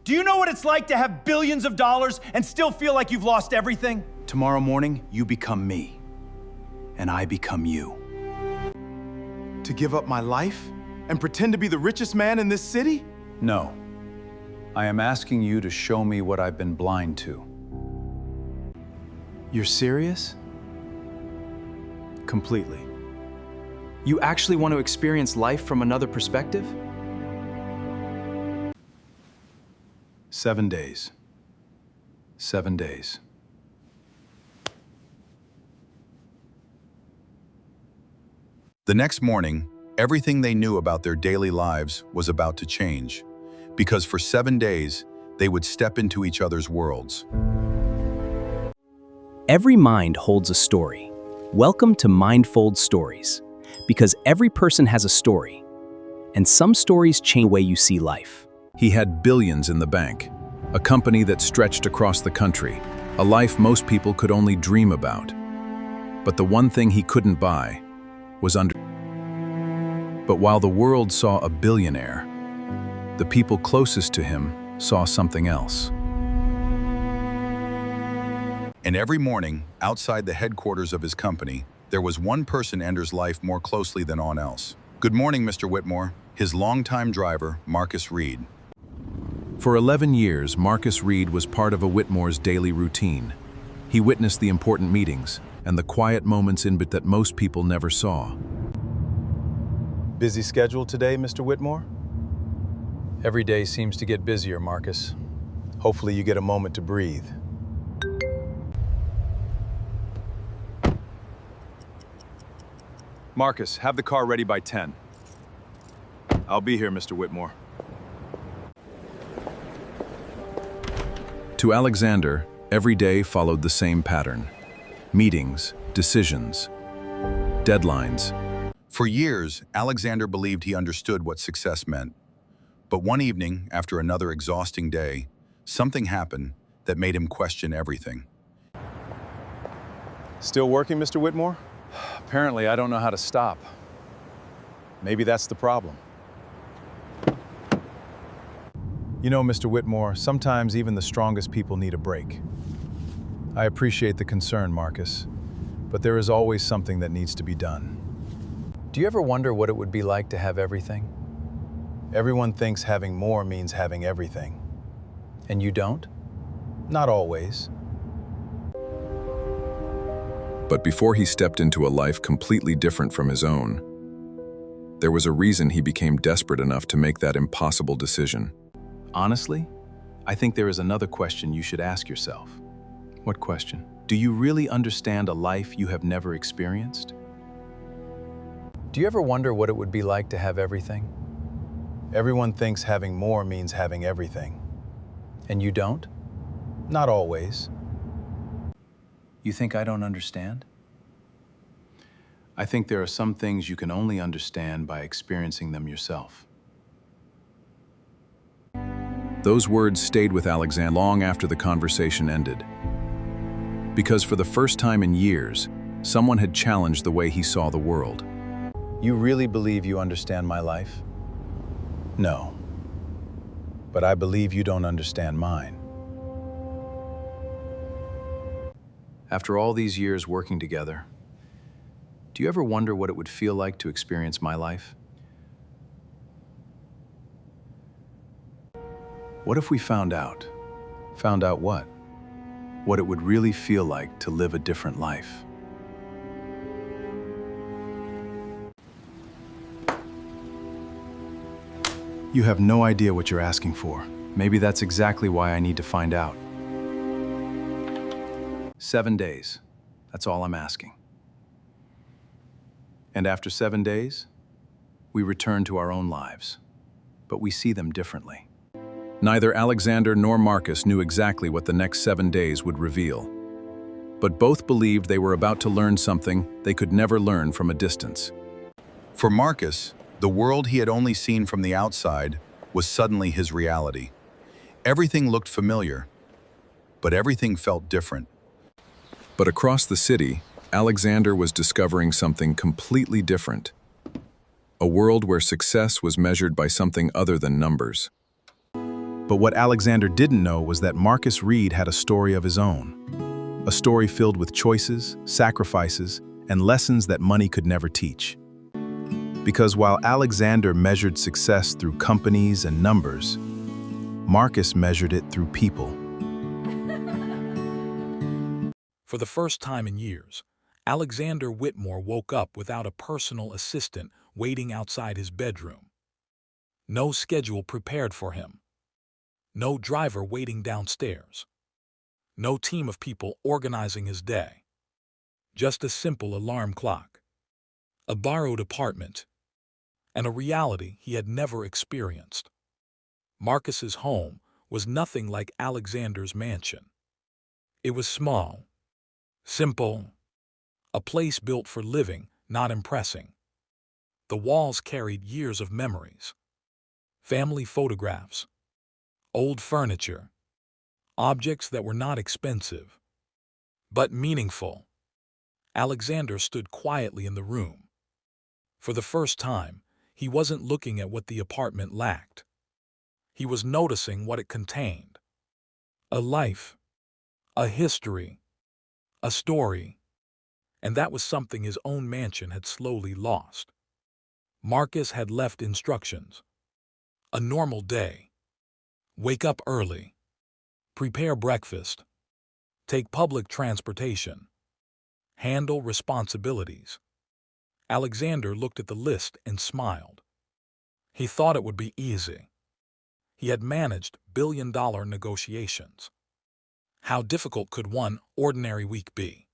Do you know what it's like to have billions of dollars and still feel like you've lost everything? Tomorrow morning, you become me, and I become you. To give up my life and pretend to be the richest man in this city? No. I am asking you to show me what I've been blind to. You're serious? Completely. You actually want to experience life from another perspective? 7 days. 7 days. The next morning, everything they knew about their daily lives was about to change, because for 7 days, they would step into each other's worlds. Every mind holds a story. Welcome to Mindfold Stories, because every person has a story, and some stories change the way you see life. He had billions in the bank, a company that stretched across the country, a life most people could only dream about. But the one thing he couldn't buy was But while the world saw a billionaire, the people closest to him saw something else. And every morning, outside the headquarters of his company, there was one person enters life more closely than on else. Good morning, Mr. Whitmore. His longtime driver, Marcus Reed. For 11 years, Marcus Reed was part of a Whitmore's daily routine. He witnessed the important meetings and the quiet moments in it that most people never saw. Busy schedule today, Mr. Whitmore? Every day seems to get busier, Marcus. Hopefully you get a moment to breathe. Marcus, have the car ready by 10. I'll be here, Mr. Whitmore. To Alexander, every day followed the same pattern. Meetings, decisions, deadlines. For years, Alexander believed he understood what success meant. But one evening, after another exhausting day, something happened that made him question everything. Still working, Mr. Whitmore? Apparently, I don't know how to stop. Maybe that's the problem. You know, Mr. Whitmore, sometimes even the strongest people need a break. I appreciate the concern, Marcus, but there is always something that needs to be done. Do you ever wonder what it would be like to have everything? Everyone thinks having more means having everything. And you don't? Not always. But before he stepped into a life completely different from his own, there was a reason he became desperate enough to make that impossible decision. Honestly, I think there is another question you should ask yourself. What question? Do you really understand a life you have never experienced? Do you ever wonder what it would be like to have everything? Everyone thinks having more means having everything. And you don't? Not always. You think I don't understand? I think there are some things you can only understand by experiencing them yourself. Those words stayed with Alexander long after the conversation ended. Because for the first time in years, someone had challenged the way he saw the world. You really believe you understand my life? No. But I believe you don't understand mine. After all these years working together, do you ever wonder what it would feel like to experience my life? What if we found out? Found out what? What it would really feel like to live a different life. You have no idea what you're asking for. Maybe that's exactly why I need to find out. 7 days. That's all I'm asking. And after 7 days, we return to our own lives, but we see them differently. Neither Alexander nor Marcus knew exactly what the next 7 days would reveal. But both believed they were about to learn something they could never learn from a distance. For Marcus, the world he had only seen from the outside was suddenly his reality. Everything looked familiar, but everything felt different. But across the city, Alexander was discovering something completely different. A world where success was measured by something other than numbers. But what Alexander didn't know was that Marcus Reed had a story of his own. A story filled with choices, sacrifices, and lessons that money could never teach. Because while Alexander measured success through companies and numbers, Marcus measured it through people. For the first time in years, Alexander Whitmore woke up without a personal assistant waiting outside his bedroom. No schedule prepared for him. No driver waiting downstairs. No team of people organizing his day. Just a simple alarm clock, a borrowed apartment, and a reality he had never experienced. Marcus's home was nothing like Alexander's mansion. It was small, simple, a place built for living, not impressing. The walls carried years of memories, family photographs, old furniture, objects that were not expensive, but meaningful. Alexander stood quietly in the room. For the first time, he wasn't looking at what the apartment lacked. He was noticing what it contained. A life, a history, a story, and that was something his own mansion had slowly lost. Marcus had left instructions. A normal day. Wake up early. Prepare breakfast. Take public transportation. Handle responsibilities. Alexander looked at the list and smiled. He thought it would be easy. He had managed billion-dollar negotiations. How difficult could one ordinary week be?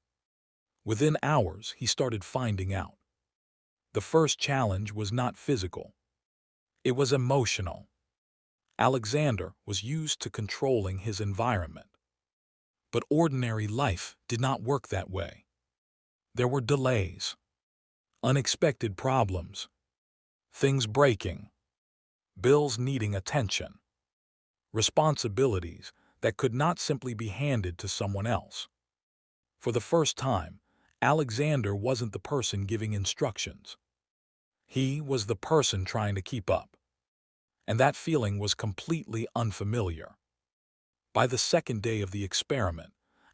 Within hours, he started finding out. The first challenge was not physical. It was emotional. Alexander was used to controlling his environment. But ordinary life did not work that way. There were delays, unexpected problems, things breaking, bills needing attention, responsibilities that could not simply be handed to someone else. For the first time, Alexander wasn't the person giving instructions. He was the person trying to keep up. And that feeling was completely unfamiliar. By the second day of the experiment,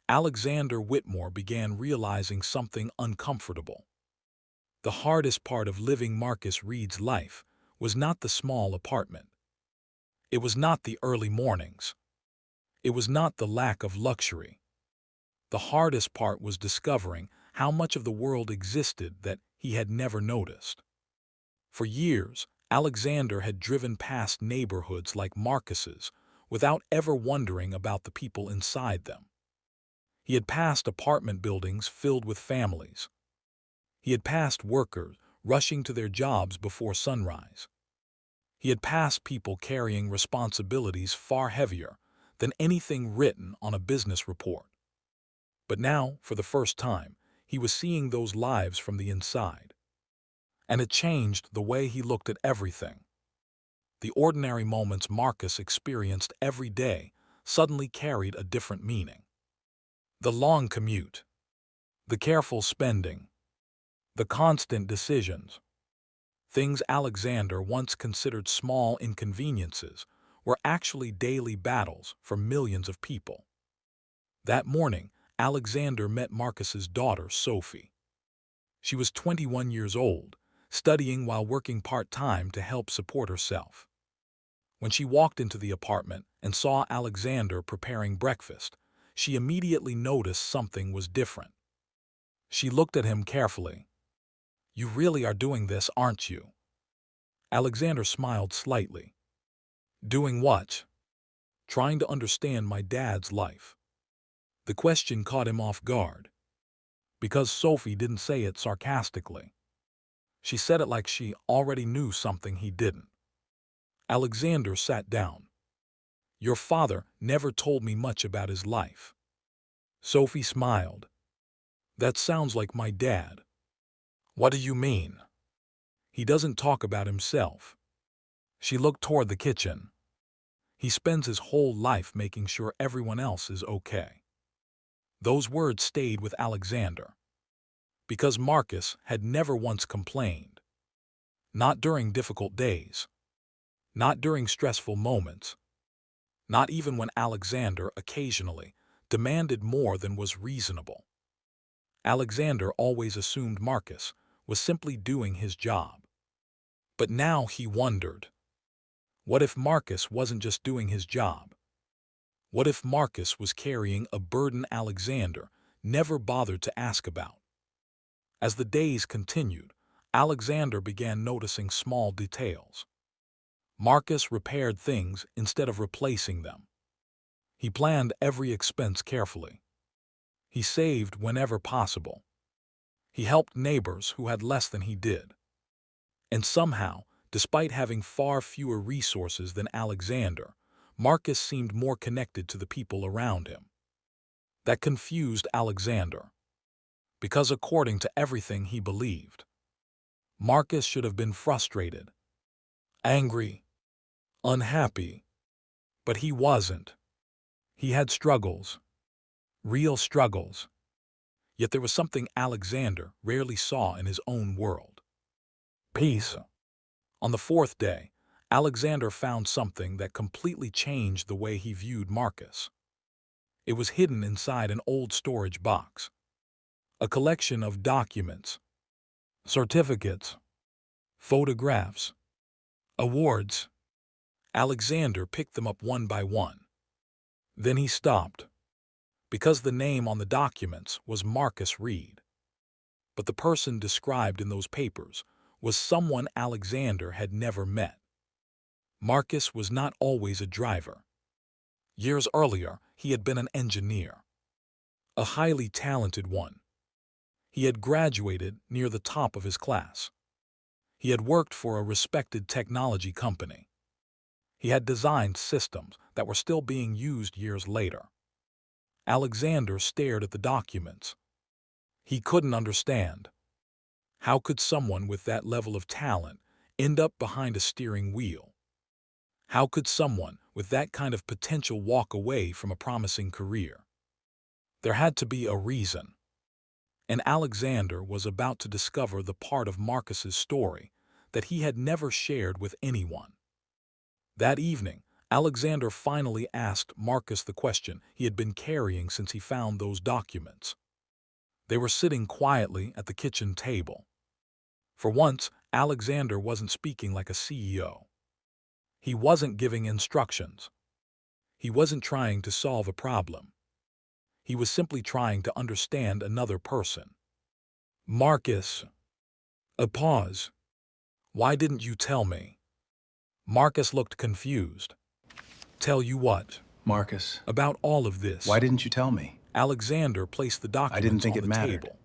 Alexander Whitmore began realizing something uncomfortable. The hardest part of living Marcus Reed's life was not the small apartment. It was not the early mornings. It was not the lack of luxury. The hardest part was discovering how much of the world existed that he had never noticed. For years, Alexander had driven past neighborhoods like Marcus's without ever wondering about the people inside them. He had passed apartment buildings filled with families. He had passed workers rushing to their jobs before sunrise. He had passed people carrying responsibilities far heavier than anything written on a business report. But now, for the first time, he was seeing those lives from the inside. And it changed the way he looked at everything. The ordinary moments Marcus experienced every day suddenly carried a different meaning. The long commute, the careful spending, the constant decisions. Things Alexander once considered small inconveniences were actually daily battles for millions of people. That morning, Alexander met Marcus's daughter, Sophie. She was 21 years old, studying while working part-time to help support herself. When she walked into the apartment and saw Alexander preparing breakfast, she immediately noticed something was different. She looked at him carefully. "You really are doing this, aren't you?" Alexander smiled slightly. "Doing what?" "Trying to understand my dad's life." The question caught him off guard. Because Sophie didn't say it sarcastically. She said it like she already knew something he didn't. Alexander sat down. "Your father never told me much about his life." Sophie smiled. "That sounds like my dad." "What do you mean?" "He doesn't talk about himself." She looked toward the kitchen. "He spends his whole life making sure everyone else is okay." Those words stayed with Alexander. Because Marcus had never once complained. Not during difficult days. Not during stressful moments. not even when Alexander occasionally demanded more than was reasonable. Alexander always assumed Marcus was simply doing his job. But now he wondered, what if Marcus wasn't just doing his job? What if Marcus was carrying a burden Alexander never bothered to ask about? As the days continued, Alexander began noticing small details. Marcus repaired things instead of replacing them. He planned every expense carefully. He saved whenever possible. He helped neighbors who had less than he did. And somehow, despite having far fewer resources than Alexander, Marcus seemed more connected to the people around him. That confused Alexander, because according to everything he believed, Marcus should have been frustrated, angry, unhappy. But he wasn't. He had struggles, real struggles. Yet there was something Alexander rarely saw in his own world: peace. On the fourth day, Alexander found something that completely changed the way he viewed Marcus. It was hidden inside an old storage box. A collection of documents, certificates, photographs, awards. Alexander picked them up one by one. Then he stopped, because the name on the documents was Marcus Reed. But the person described in those papers was someone Alexander had never met. Marcus was not always a driver. Years earlier, he had been an engineer, a highly talented one. He had graduated near the top of his class. He had worked for a respected technology company. He had designed systems that were still being used years later. Alexander stared at the documents. He couldn't understand. How could someone with that level of talent end up behind a steering wheel? How could someone with that kind of potential walk away from a promising career? There had to be a reason. And Alexander was about to discover the part of Marcus's story that he had never shared with anyone. That evening, Alexander finally asked Marcus the question he had been carrying since he found those documents. They were sitting quietly at the kitchen table. For once, Alexander wasn't speaking like a CEO. He wasn't giving instructions. He wasn't trying to solve a problem. He was simply trying to understand another person. Marcus. A pause. Why didn't you tell me? Marcus looked confused. Tell you what? Marcus, About all of this. why didn't you tell me? Alexander placed the documents I didn't think on it the mattered. table.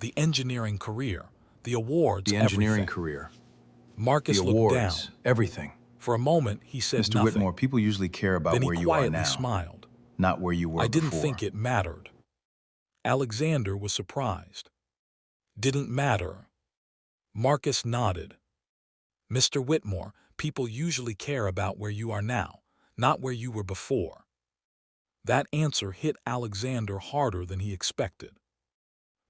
The engineering career, the awards, The engineering everything. career, Marcus the looked awards, down. everything. For a moment, he said Mr. nothing. Whitmore, people usually care about Then he where you are quietly now, smiled. not where you were I didn't before. think it mattered. Alexander was surprised. Didn't matter. Marcus nodded. Mr. Whitmore, people usually care about where you are now, not where you were before. That answer hit Alexander harder than he expected,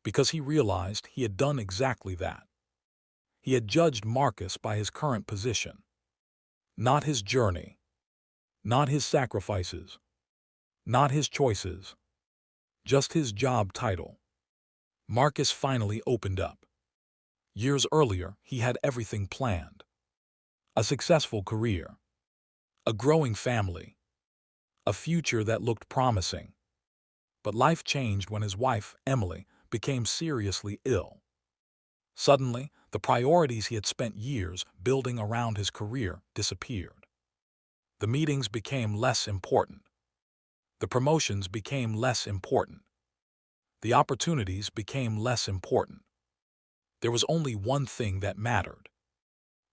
because he realized he had done exactly that. He had judged Marcus by his current position, not his journey, not his sacrifices, not his choices, just his job title. Marcus finally opened up. Years earlier, he had everything planned: a successful career, a growing family, a future that looked promising. But life changed when his wife, Emily, became seriously ill. Suddenly, the priorities he had spent years building around his career disappeared. The meetings became less important. The promotions became less important. The opportunities became less important. There was only one thing that mattered: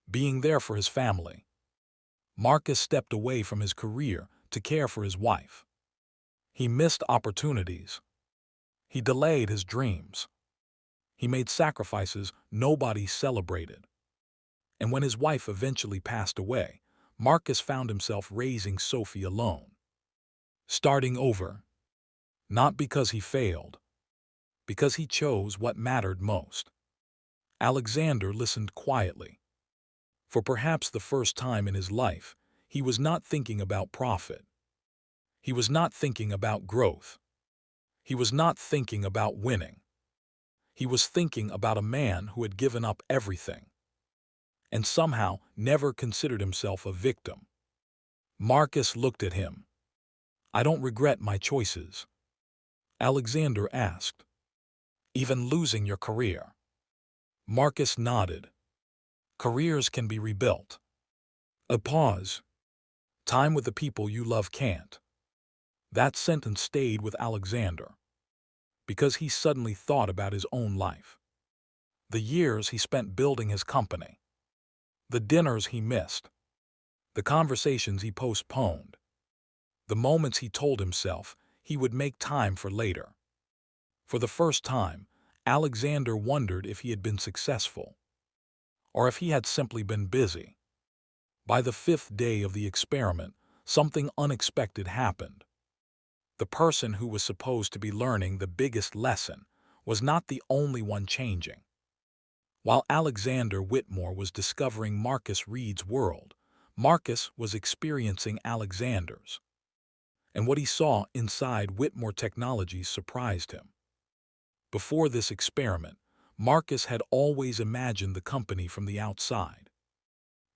being there for his family. Marcus stepped away from his career to care for his wife. He missed opportunities. He delayed his dreams. He made sacrifices nobody celebrated. And when his wife eventually passed away, Marcus found himself raising Sophie alone. Starting over. Not because he failed, because he chose what mattered most. Alexander listened quietly. For perhaps the first time in his life, He was not thinking about profit. He was not thinking about growth. He was not thinking about winning. He was thinking about a man who had given up everything and somehow never considered himself a victim. Marcus looked at him. "I don't regret my choices," Alexander asked. "Even losing your career?" Marcus nodded. "Careers can be rebuilt." A pause. "Time with the people you love can't." That sentence stayed with Alexander because he suddenly thought about his own life. The years he spent building his company. The dinners he missed. The conversations he postponed. The moments he told himself he would make time for later. For the first time, Alexander wondered if he had been successful, or if he had simply been busy. By the 5th day of the experiment, something unexpected happened. The person who was supposed to be learning the biggest lesson was not the only one changing. While Alexander Whitmore was discovering Marcus Reed's world, Marcus was experiencing Alexander's. And what he saw inside Whitmore Technologies surprised him. Before this experiment, Marcus had always imagined the company from the outside.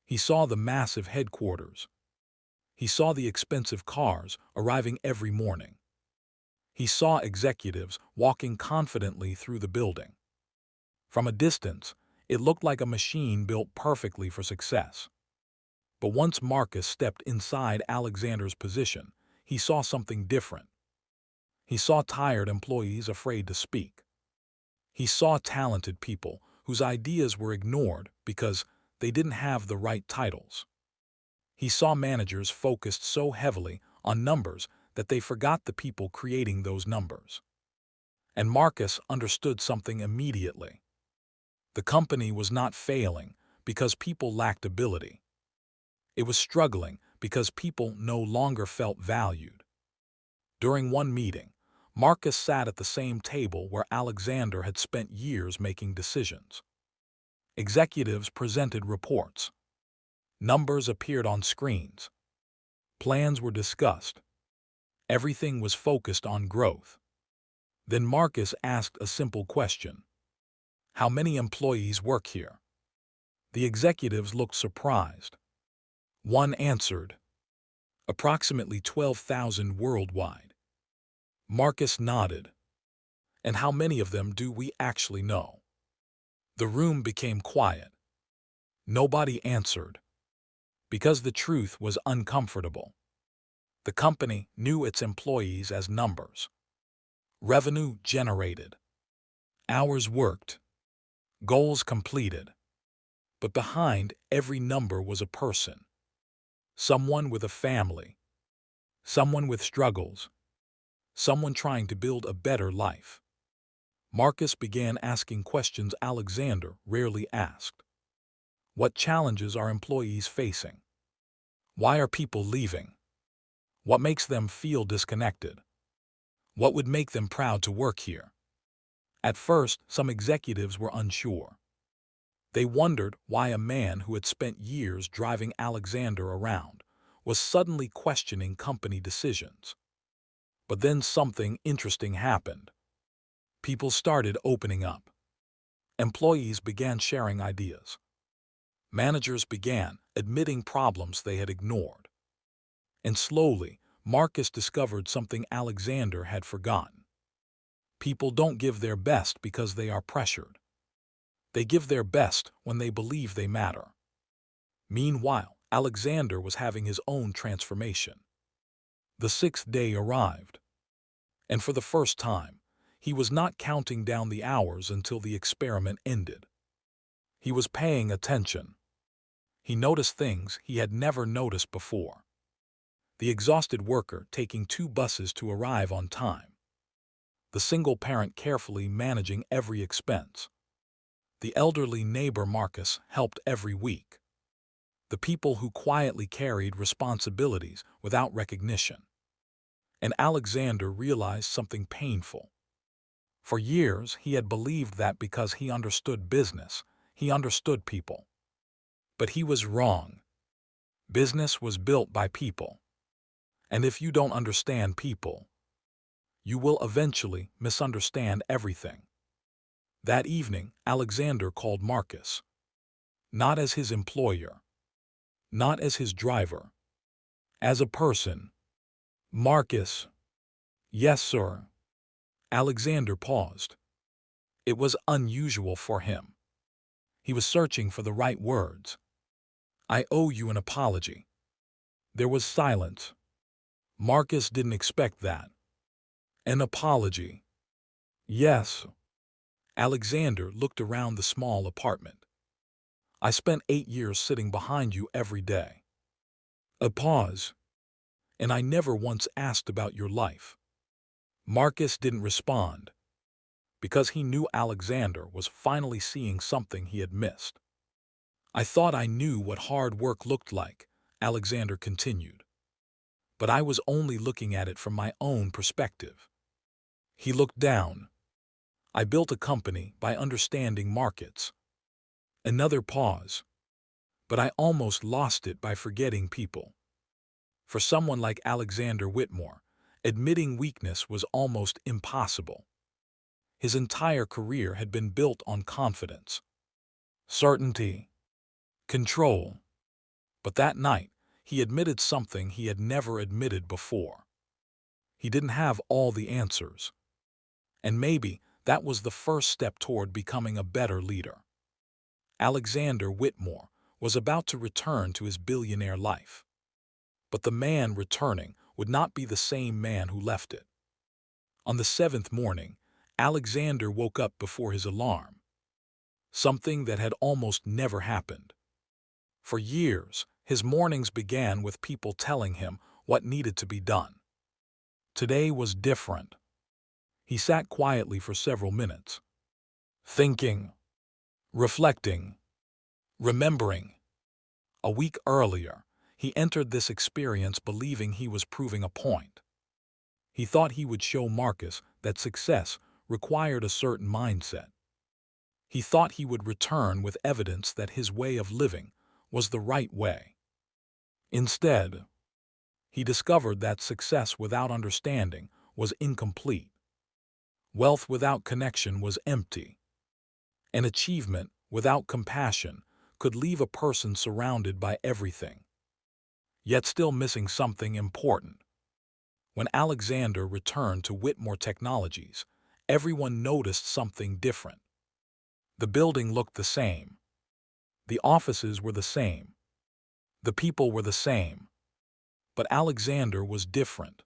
He saw the massive headquarters. He saw the expensive cars arriving every morning. He saw executives walking confidently through the building. From a distance, it looked like a machine built perfectly for success. But once Marcus stepped inside Alexander's position, he saw something different. He saw tired employees afraid to speak. He saw talented people whose ideas were ignored because they didn't have the right titles. He saw managers focused so heavily on numbers that they forgot the people creating those numbers. And Marcus understood something immediately. The company was not failing because people lacked ability. It was struggling because people no longer felt valued. During one meeting, Marcus sat at the same table where Alexander had spent years making decisions. Executives presented reports. Numbers appeared on screens. Plans were discussed. Everything was focused on growth. Then Marcus asked a simple question. "How many employees work here?" The executives looked surprised. One answered, "Approximately 12,000 worldwide." Marcus nodded. "And how many of them do we actually know?" The room became quiet. Nobody answered, because the truth was uncomfortable. The company knew its employees as numbers. Revenue generated. Hours worked. Goals completed. But behind every number was a person. Someone with a family. Someone with struggles. Someone trying to build a better life. Marcus began asking questions Alexander rarely asked. What challenges are employees facing? Why are people leaving? What makes them feel disconnected? What would make them proud to work here? At first, some executives were unsure. They wondered why a man who had spent years driving Alexander around was suddenly questioning company decisions. But then something interesting happened. People started opening up. Employees began sharing ideas. Managers began admitting problems they had ignored. And slowly, Marcus discovered something Alexander had forgotten. People don't give their best because they are pressured. They give their best when they believe they matter. Meanwhile, Alexander was having his own transformation. The 6th day arrived. And for the first time, he was not counting down the hours until the experiment ended. He was paying attention. He noticed things he had never noticed before. The exhausted worker taking 2 buses to arrive on time. The single parent carefully managing every expense. The elderly neighbor Marcus helped every week. The people who quietly carried responsibilities without recognition. And Alexander realized something painful. For years, he had believed that because he understood business, he understood people. But he was wrong. Business was built by people. And if you don't understand people, you will eventually misunderstand everything. That evening, Alexander called Marcus. Not as his employer, not as his driver, as a person. Marcus. Yes, sir. Alexander paused. It was unusual for him. He was searching for the right words. I owe you an apology. There was silence. Marcus didn't expect that. An apology. Yes. Alexander looked around the small apartment. I spent 8 years sitting behind you every day. A pause. And I never once asked about your life. Marcus didn't respond, because he knew Alexander was finally seeing something he had missed. I thought I knew what hard work looked like, Alexander continued. But I was only looking at it from my own perspective. He looked down. I built a company by understanding markets. Another pause. But I almost lost it by forgetting people. For someone like Alexander Whitmore, admitting weakness was almost impossible. His entire career had been built on confidence, certainty, control. But that night, he admitted something he had never admitted before. He didn't have all the answers. And maybe that was the first step toward becoming a better leader. Alexander Whitmore was about to return to his billionaire life. But the man returning would not be the same man who left it. On the 7th morning, Alexander woke up before his alarm. Something that had almost never happened. For years, his mornings began with people telling him what needed to be done. Today was different. He sat quietly for several minutes, thinking, reflecting, remembering. A week earlier, he entered this experience believing he was proving a point. He thought he would show Marcus that success required a certain mindset. He thought he would return with evidence that his way of living was the right way. Instead, he discovered that success without understanding was incomplete. Wealth without connection was empty. And achievement without compassion could leave a person surrounded by everything, yet still missing something important. When Alexander returned to Whitmore Technologies, everyone noticed something different. The building looked the same. The offices were the same. The people were the same. But Alexander was different.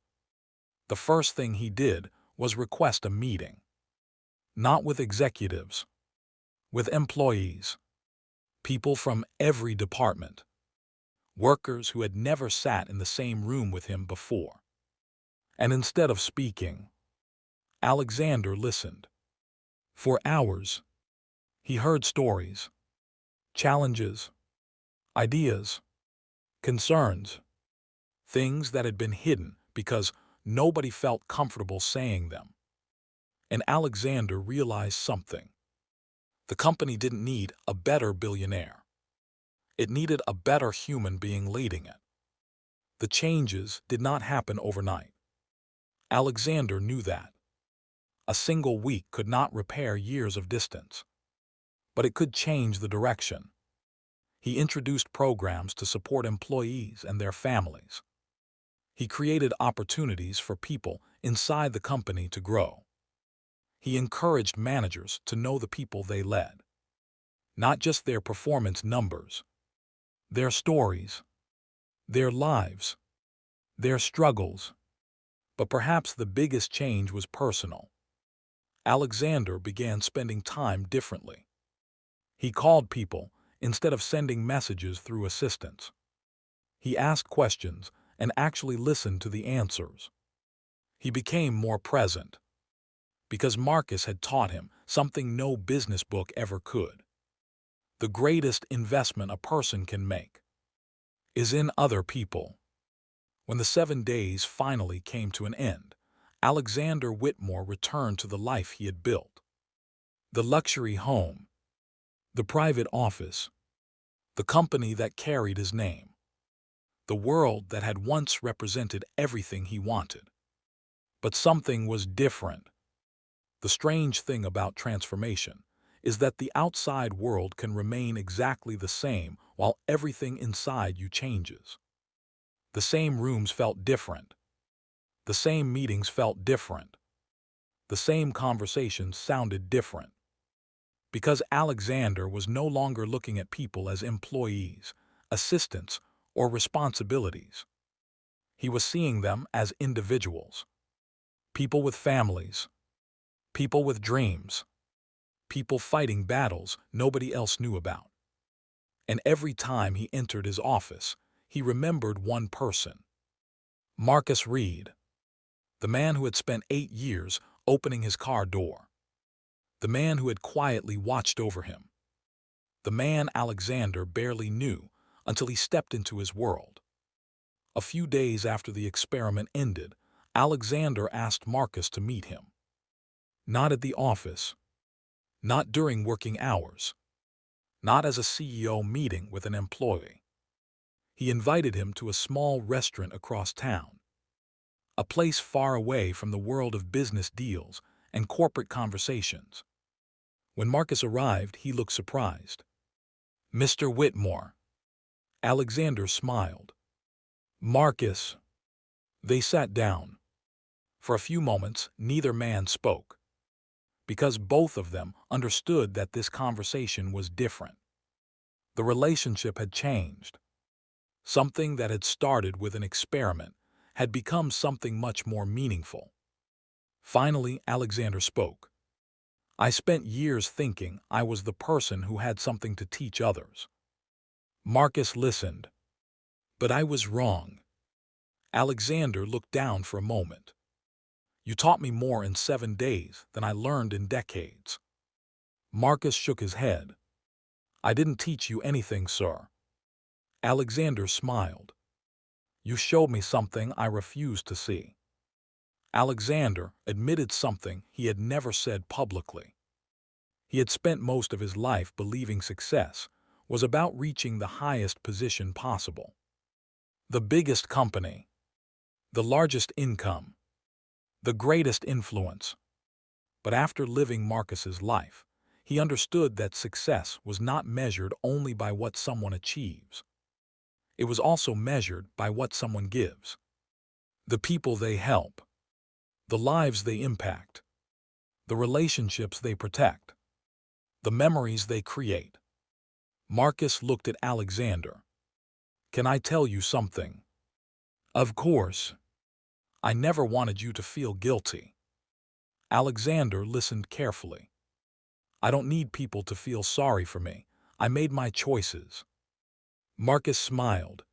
The first thing he did was request a meeting. Not with executives, with employees, people from every department, workers who had never sat in the same room with him before. And instead of speaking, Alexander listened. For hours, he heard stories, challenges, ideas, concerns, things that had been hidden because nobody felt comfortable saying them. And Alexander realized something. The company didn't need a better billionaire. It needed a better human being leading it. The changes did not happen overnight. Alexander knew that. A single week could not repair years of distance. But it could change the direction. He introduced programs to support employees and their families. He created opportunities for people inside the company to grow. He encouraged managers to know the people they led. Not just their performance numbers, their stories, their lives, their struggles. But perhaps the biggest change was personal. Alexander began spending time differently. He called people instead of sending messages through assistants. He asked questions and actually listened to the answers. He became more present, because Marcus had taught him something no business book ever could. The greatest investment a person can make is in other people. When the 7 days finally came to an end, Alexander Whitmore returned to the life he had built. The luxury home, the private office, the company that carried his name. the world that had once represented everything he wanted. But something was different. The strange thing about transformation is that the outside world can remain exactly the same while everything inside you changes. The same rooms felt different. The same meetings felt different. The same conversations sounded different. Because Alexander was no longer looking at people as employees, assistants, or responsibilities. He was seeing them as individuals. People with families. People with dreams. People fighting battles nobody else knew about. And every time he entered his office, he remembered one person. Marcus Reed, the man who had spent 8 years opening his car door. The man who had quietly watched over him. The man Alexander barely knew until he stepped into his world. A few days after the experiment ended, Alexander asked Marcus to meet him. Not at the office. Not during working hours. Not as a CEO meeting with an employee. He invited him to a small restaurant across town. A place far away from the world of business deals and corporate conversations. When Marcus arrived, he looked surprised. "Mr. Whitmore." Alexander smiled. "Marcus." They sat down. For a few moments, neither man spoke. Because both of them understood that this conversation was different. The relationship had changed. Something that had started with an experiment had become something much more meaningful. Finally, Alexander spoke. "I spent years thinking I was the person who had something to teach others." Marcus listened. "But I was wrong." Alexander looked down for a moment. "You taught me more in 7 days than I learned in decades." Marcus shook his head. "I didn't teach you anything, sir." Alexander smiled. "You showed me something I refused to see." Alexander admitted something he had never said publicly. He had spent most of his life believing success was about reaching the highest position possible. The biggest company. The largest income. The greatest influence. But after living Marcus's life, he understood that success was not measured only by what someone achieves. It was also measured by what someone gives. The people they help. The lives they impact. The relationships they protect. The memories they create. Marcus looked at Alexander. "Can I tell you something?" "Of course." "I never wanted you to feel guilty." Alexander listened carefully. "I don't need people to feel sorry for me. I made my choices." Marcus smiled.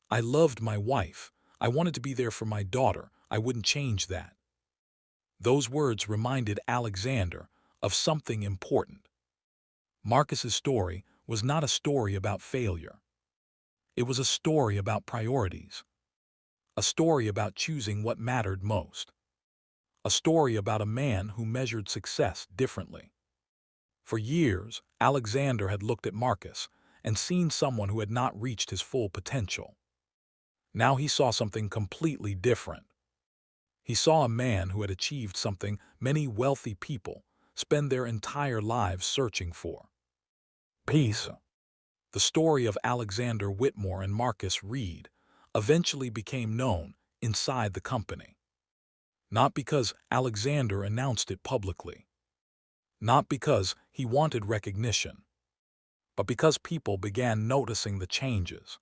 "I loved my wife. I wanted to be there for my daughter. I wouldn't change that." Those words reminded Alexander of something important. Marcus's story was not a story about failure. It was a story about priorities. A story about choosing what mattered most. A story about a man who measured success differently. For years, Alexander had looked at Marcus and seen someone who had not reached his full potential. Now he saw something completely different. He saw a man who had achieved something many wealthy people spend their entire lives searching for. Peace. The story of Alexander Whitmore and Marcus Reed eventually became known inside the company. Not because Alexander announced it publicly. Not because he wanted recognition. But because people began noticing the changes.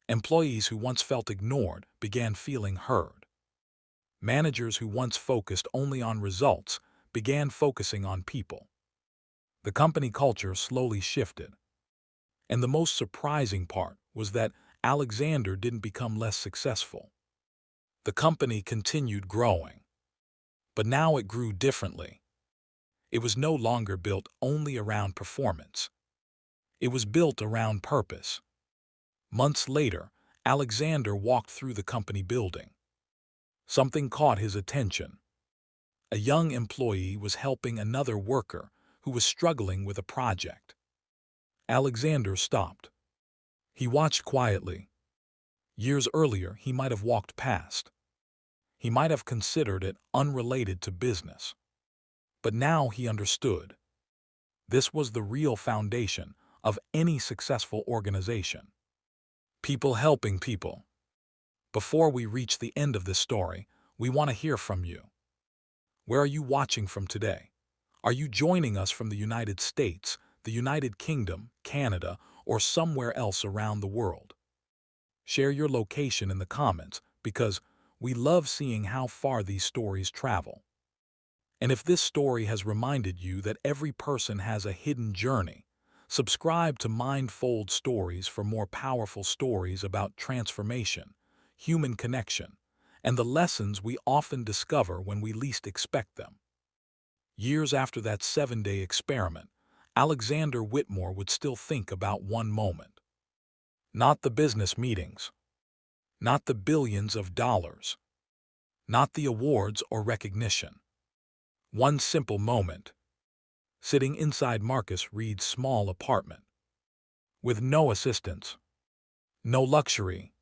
Employees who once felt ignored began feeling heard. Managers who once focused only on results began focusing on people. The company culture slowly shifted. And the most surprising part was that Alexander didn't become less successful. The company continued growing. But now it grew differently. It was no longer built only around performance. It was built around purpose. Months later, Alexander walked through the company building. Something caught his attention. A young employee was helping another worker who was struggling with a project. Alexander stopped. He watched quietly. Years earlier, he might have walked past. He might have considered it unrelated to business. But now he understood. This was the real foundation of any successful organization. People helping people. Before we reach the end of this story, we want to hear from you. Where are you watching from today? Are you joining us from the United States, the United Kingdom, Canada, or somewhere else around the world? Share your location in the comments because we love seeing how far these stories travel. And if this story has reminded you that every person has a hidden journey, subscribe to Mindfold Stories for more powerful stories about transformation, human connection, and the lessons we often discover when we least expect them. Years after that 7-day experiment, Alexander Whitmore would still think about one moment. Not the business meetings, not the billions of dollars, not the awards or recognition. One simple moment, sitting inside Marcus Reed's small apartment, with no assistants, no luxury,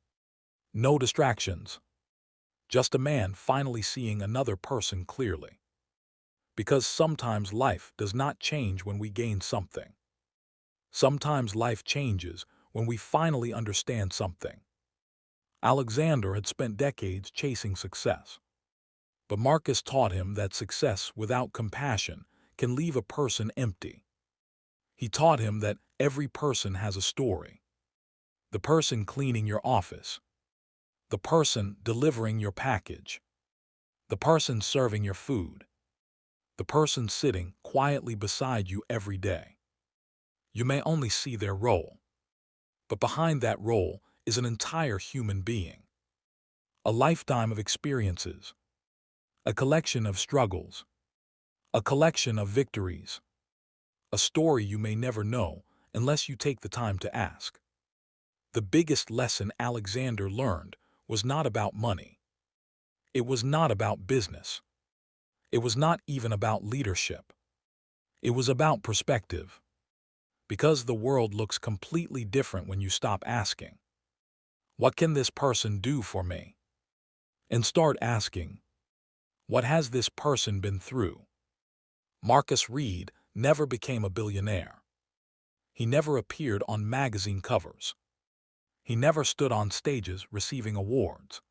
no distractions, just a man finally seeing another person clearly. Because sometimes life does not change when we gain something. Sometimes life changes when we finally understand something. Alexander had spent decades chasing success. But Marcus taught him that success without compassion can leave a person empty. He taught him that every person has a story. The person cleaning your office, the person delivering your package, the person serving your food, the person sitting quietly beside you every day. You may only see their role, but behind that role is an entire human being. A lifetime of experiences, a collection of struggles, a collection of victories, a story you may never know unless you take the time to ask. The biggest lesson Alexander learned was not about money. It was not about business. It was not even about leadership. It was about perspective. Because the world looks completely different when you stop asking, what can this person do for me? And start asking, what has this person been through? Marcus Reed never became a billionaire. He never appeared on magazine covers. He never stood on stages receiving awards.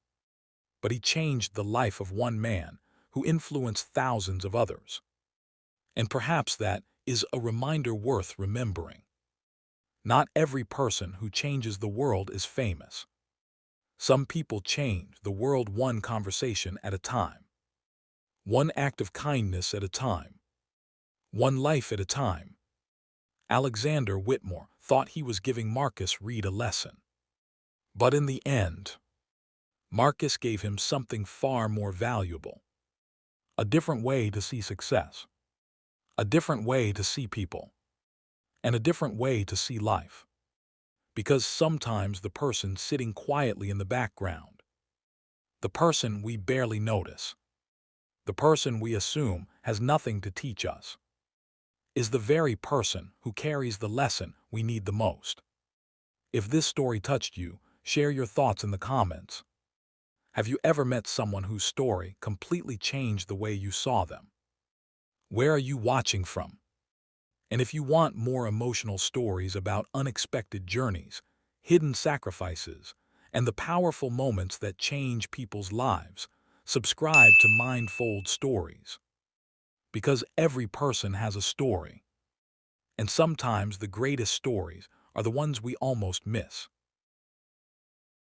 But he changed the life of one man who influenced thousands of others. And perhaps that is a reminder worth remembering. Not every person who changes the world is famous. Some people change the world one conversation at a time, one act of kindness at a time, one life at a time. Alexander Whitmore thought he was giving Marcus Reed a lesson. But in the end, Marcus gave him something far more valuable. A different way to see success, a different way to see people, and a different way to see life. Because sometimes the person sitting quietly in the background, the person we barely notice, the person we assume has nothing to teach us, is the very person who carries the lesson we need the most. If this story touched you, share your thoughts in the comments. Have you ever met someone whose story completely changed the way you saw them? Where are you watching from? And if you want more emotional stories about unexpected journeys, hidden sacrifices, and the powerful moments that change people's lives, subscribe to Mindfold Stories. Because every person has a story. And sometimes the greatest stories are the ones we almost miss.